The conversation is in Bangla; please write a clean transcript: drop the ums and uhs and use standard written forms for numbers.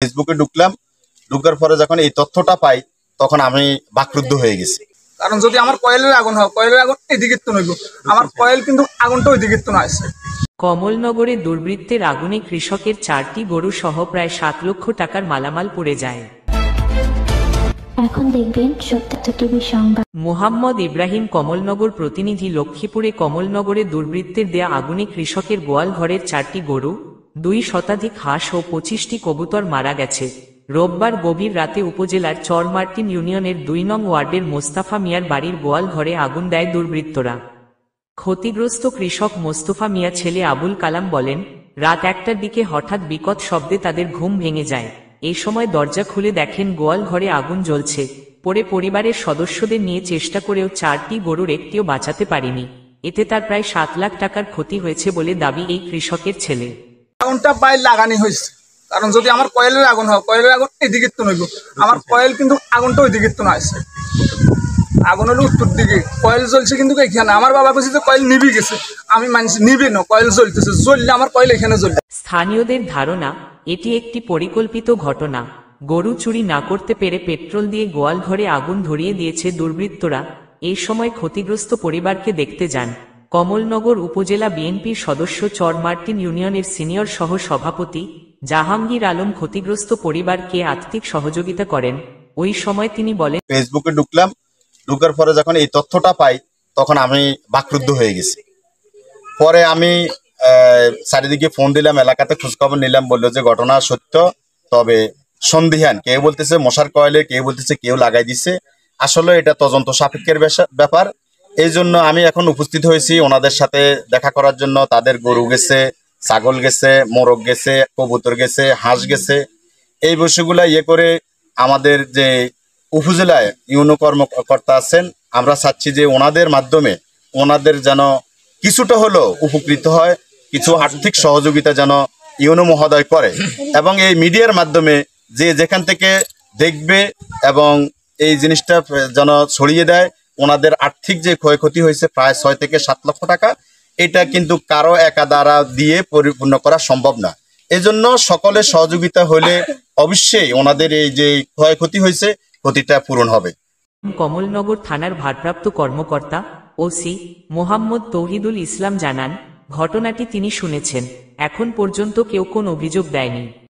ফেসবুকে ঢুকার পরে যখন এই তথ্যটা পাই তখন আমি বাকরুদ্ধ হয়ে গেছি। কারণ যদি আমার কয়েলের আগুন হয়, কয়েলের আগুন এদিকে তো নইব, আমার কয়েল কিন্তু আগুনটা ওইদিকে তো না আসছে। কমলনগরে দুর্বৃত্তের আগুনে কৃষকের 4টি গরু সহ প্রায় 7 লক্ষ টাকার মালামাল পুড়ে যায়। এখন দেখবেন সত্য টিভি সংবাদ। মোহাম্মদ ইব্রাহিম, কমলনগর প্রতিনিধি। লক্ষ্মীপুরে কমলনগরে দুর্বৃত্তের দেয়া আগুনে কৃষকের গোয়াল ঘরের 4টি গরু, 2 শতাধিক হাঁস ও 25টি কবুতর মারা গেছে। রোববার গভীর রাতে উপজেলার চরমার্টিন ইউনিয়নের 2 নং ওয়ার্ডের মোস্তফা মিয়ার বাড়ির গোয়াল ঘরে আগুন দেয় দুর্বৃত্তরা। ক্ষতিগ্রস্ত কৃষক মোস্তফা মিয়া ছেলে আবুল কালাম বলেন, রাত 1টার দিকে হঠাৎ বিকট শব্দে তাদের ঘুম ভেঙে যায়। এই সময় দরজা খুলে দেখেন গোয়াল ঘরে আগুন জ্বলছে। পরে পরিবারের সদস্যদের নিয়ে চেষ্টা করেও 4টি গরুর একটিও বাঁচাতে পারেনি। এতে তার প্রায় 7 লাখ টাকার ক্ষতি হয়েছে বলে দাবি এই কৃষকের ছেলে। আগুনটা বাইরে লাগানি হয়েছে, কারণ যদি আমার কয়েলের আগুন হয়, কয়েলের আগুন এদিকে তো নইব, আমার কয়েল কিন্তু আগুনটা ওইদিকে তো না আসছে। আগুন হলো উত্তর দিকে, কয়েল জ্বলছে কিন্তু এখানে। আমার বাবা বলছে যে কয়েল নিভে গেছে, আমি মানছি নিবে না, কয়েল জ্বলতেছে, জ্বললে আমার কয়েল এখানে জ্বলবে। স্থানীয়দের ধারণা, এটি একটি পরিকল্পিত ঘটনা। গরু চুরি না করতে পেরে পেট্রোল দিয়ে গোয়াল ঘরে আগুন ধরিয়ে দিয়েছে দুর্বৃত্তরা। এই সময় ক্ষতিগ্রস্ত পরিবারকে দেখতে যান কমলনগর উপজেলা বিএনপির সদস্য, চরমার্টিন ইউনিয়নের সিনিয়র সহ সভাপতি জাহাঙ্গীর আলম। ক্ষতিগ্রস্ত পরিবারকে আর্থিক সহযোগিতা করেন। ওই সময় তিনি বলেন, ফেসবুকে ঢুকার পরে যখন এই তথ্যটা পাই তখন আমি বাকরুদ্ধ হয়ে গেছি। পরে আমি চারিদিকে ফোন দিলাম, এলাকাতে খোঁজখবর নিলাম, বললো যে ঘটনা সত্য, তবে সন্দিহান। কেউ বলতেছে মশার কয়েলে, কেউ বলতেছে কেউ লাগাই দিচ্ছে। আসলে এটা তদন্ত সাপেক্ষের ব্যাপার। এই জন্য আমি এখন উপস্থিত হয়েছি ওনাদের সাথে দেখা করার জন্য। তাদের গরু গেছে, ছাগল গেছে, মোরগ গেছে, কবুতর গেছে, হাঁস গেছে। এই বিষয়গুলা করে আমাদের যে উপজেলায় ইউনো কর্মকর্তা আছেন, আমরা চাচ্ছি যে ওনাদের মাধ্যমে ওনাদের যেন কিছুটা হলেও উপকৃত হয়, কিছু আর্থিক সহযোগিতা যেন ইউনো মহোদয় করে, এবং এই মিডিয়ার মাধ্যমে যে যেখান থেকে দেখবে এবং এই জিনিসটা যেন ছড়িয়ে দেয়। ওনাদের আর্থিক যে ক্ষয়ক্ষতি হয়েছে প্রায় 6 থেকে 7 লক্ষ টাকা, এটা কিন্তু কারো একা দ্বারা দিয়ে পরিপূর্ণ করা সম্ভব না। এজন্য সকলের সহযোগিতা হলে অবশ্যই ওনাদের এই যে ক্ষয়ক্ষতি হয়েছে ক্ষতিটা পূরণ হবে। কমলনগর থানার ভারপ্রাপ্ত কর্মকর্তা ওসি মোহাম্মদ তৌহিদুল ইসলাম জানান, ঘটনাটি তিনি শুনেছেন। এখন পর্যন্ত কেউ কোনো অভিযোগ দেয়নি।